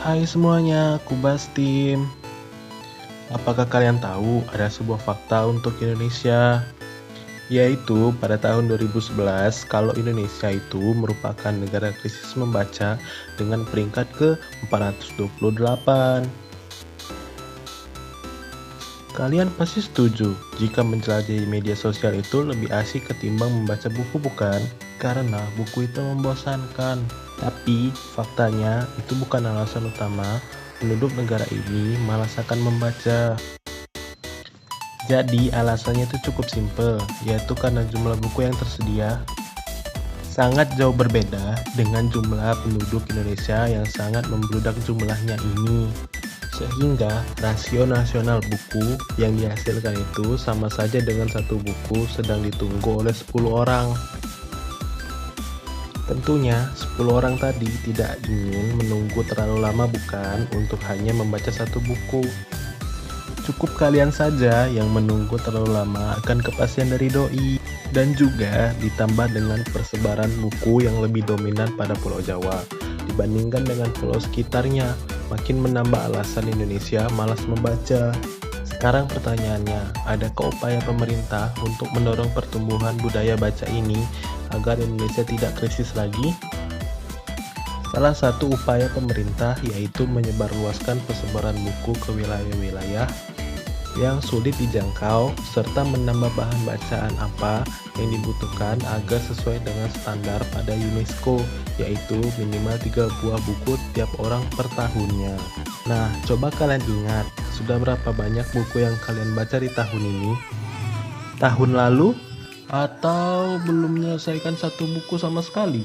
Hai semuanya, aku Bastim. Apakah kalian tahu ada sebuah fakta untuk Indonesia? Yaitu pada tahun 2011, kalau Indonesia itu merupakan negara krisis membaca dengan peringkat ke-428. Kalian pasti setuju jika menjelajahi media sosial itu lebih asik ketimbang membaca buku, bukan? Karena buku itu membosankan. Tapi faktanya itu bukan alasan utama penduduk negara ini malas akan membaca. Jadi alasannya itu cukup simpel, yaitu karena jumlah buku yang tersedia sangat jauh berbeda dengan jumlah penduduk Indonesia yang sangat membludak jumlahnya ini. Sehingga rasio nasional buku yang dihasilkan itu sama saja dengan satu buku sedang ditunggu oleh 10 orang. Tentunya 10 orang tadi tidak ingin menunggu terlalu lama, bukan, untuk hanya membaca satu buku. Cukup kalian saja yang menunggu terlalu lama akan kepastian dari doi. Dan juga ditambah dengan persebaran buku yang lebih dominan pada Pulau Jawa dibandingkan dengan pulau sekitarnya, makin menambah alasan Indonesia malas membaca. Sekarang pertanyaannya, adakah upaya pemerintah untuk mendorong pertumbuhan budaya baca ini agar Indonesia tidak krisis lagi? Salah satu upaya pemerintah yaitu menyebarluaskan persebaran buku ke wilayah-wilayah yang sulit dijangkau serta menambah bahan bacaan apa yang dibutuhkan agar sesuai dengan standar pada UNESCO, yaitu minimal 3 buah buku tiap orang per tahunnya. Nah, coba kalian ingat, sudah berapa banyak buku yang kalian baca di tahun ini? Tahun lalu? Atau belum menyelesaikan satu buku sama sekali?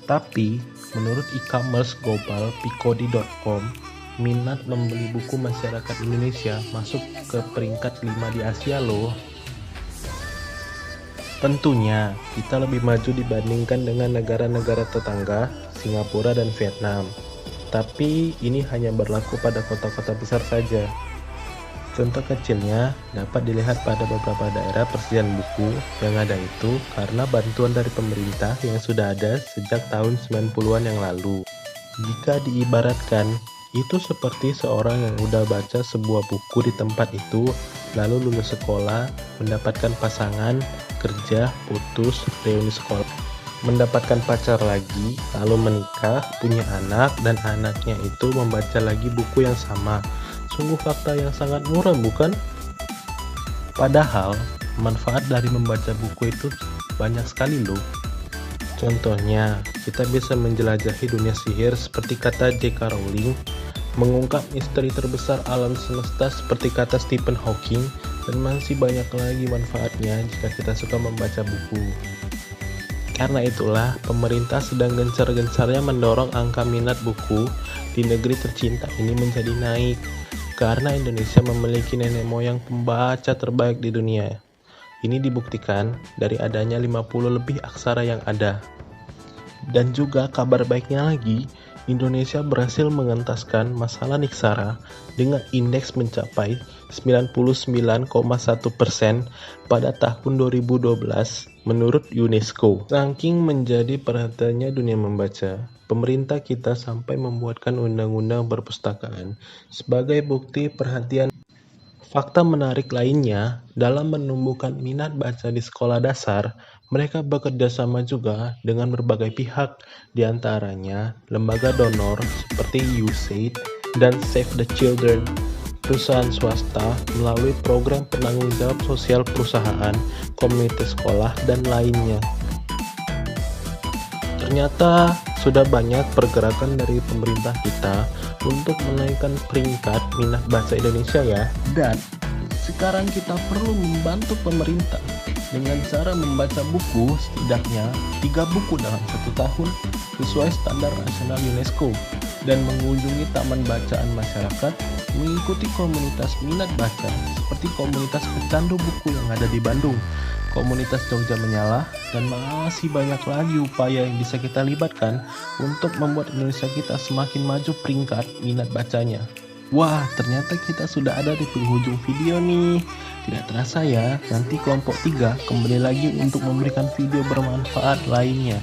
Tapi, menurut e-commerce global picodi.com, minat membeli buku masyarakat Indonesia masuk ke peringkat 5 di Asia loh. Tentunya, kita lebih maju dibandingkan dengan negara-negara tetangga, Singapura dan Vietnam. Tapi, ini hanya berlaku pada kota-kota besar saja. Contoh kecilnya dapat dilihat pada beberapa daerah persediaan buku yang ada itu karena bantuan dari pemerintah yang sudah ada sejak tahun 90-an yang lalu. Jika diibaratkan, itu seperti seorang yang udah baca sebuah buku di tempat itu, lalu lulus sekolah, mendapatkan pasangan, kerja, putus, reuni sekolah, mendapatkan pacar lagi, lalu menikah, punya anak, dan anaknya itu membaca lagi buku yang sama. Sungguh fakta yang sangat murah, bukan? Padahal, manfaat dari membaca buku itu banyak sekali loh. Contohnya, kita bisa menjelajahi dunia sihir seperti kata J.K. Rowling, mengungkap misteri terbesar alam semesta seperti kata Stephen Hawking, dan masih banyak lagi manfaatnya jika kita suka membaca buku. Karena itulah, pemerintah sedang gencar-gencarnya mendorong angka minat buku di negeri tercinta ini menjadi naik, karena Indonesia memiliki nenek moyang pembaca terbaik di dunia. Ini dibuktikan dari adanya 50 lebih aksara yang ada. Dan juga kabar baiknya lagi, Indonesia berhasil mengentaskan masalah niksara dengan indeks mencapai 99,1% pada tahun 2012 menurut UNESCO. Saking menjadi perhatiannya dunia membaca, pemerintah kita sampai membuatkan undang-undang perpustakaan sebagai bukti perhatian. Fakta menarik lainnya, dalam menumbuhkan minat baca di sekolah dasar, mereka bekerja sama juga dengan berbagai pihak, diantaranya lembaga donor seperti USAID dan Save the Children, perusahaan swasta melalui program penanggung jawab sosial perusahaan, komunitas sekolah, dan lainnya. Ternyata sudah banyak pergerakan dari pemerintah kita untuk menaikkan peringkat minat baca Indonesia ya. Dan sekarang kita perlu membantu pemerintah dengan cara membaca buku setidaknya 3 buku dalam 1 tahun sesuai standar nasional UNESCO, dan mengunjungi taman bacaan masyarakat, mengikuti komunitas minat baca seperti komunitas pecandu buku yang ada di Bandung, komunitas Jogja Menyala, dan masih banyak lagi upaya yang bisa kita libatkan untuk membuat Indonesia kita semakin maju peringkat minat bacanya. Wah, ternyata kita sudah ada di penghujung video nih. Tidak terasa ya, nanti kelompok 3 kembali lagi untuk memberikan video bermanfaat lainnya.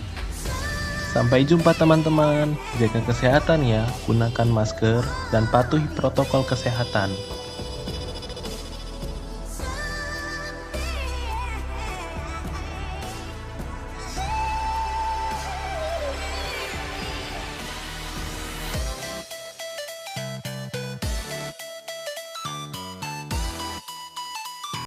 Sampai jumpa teman-teman, jaga kesehatan ya, gunakan masker, dan patuhi protokol kesehatan.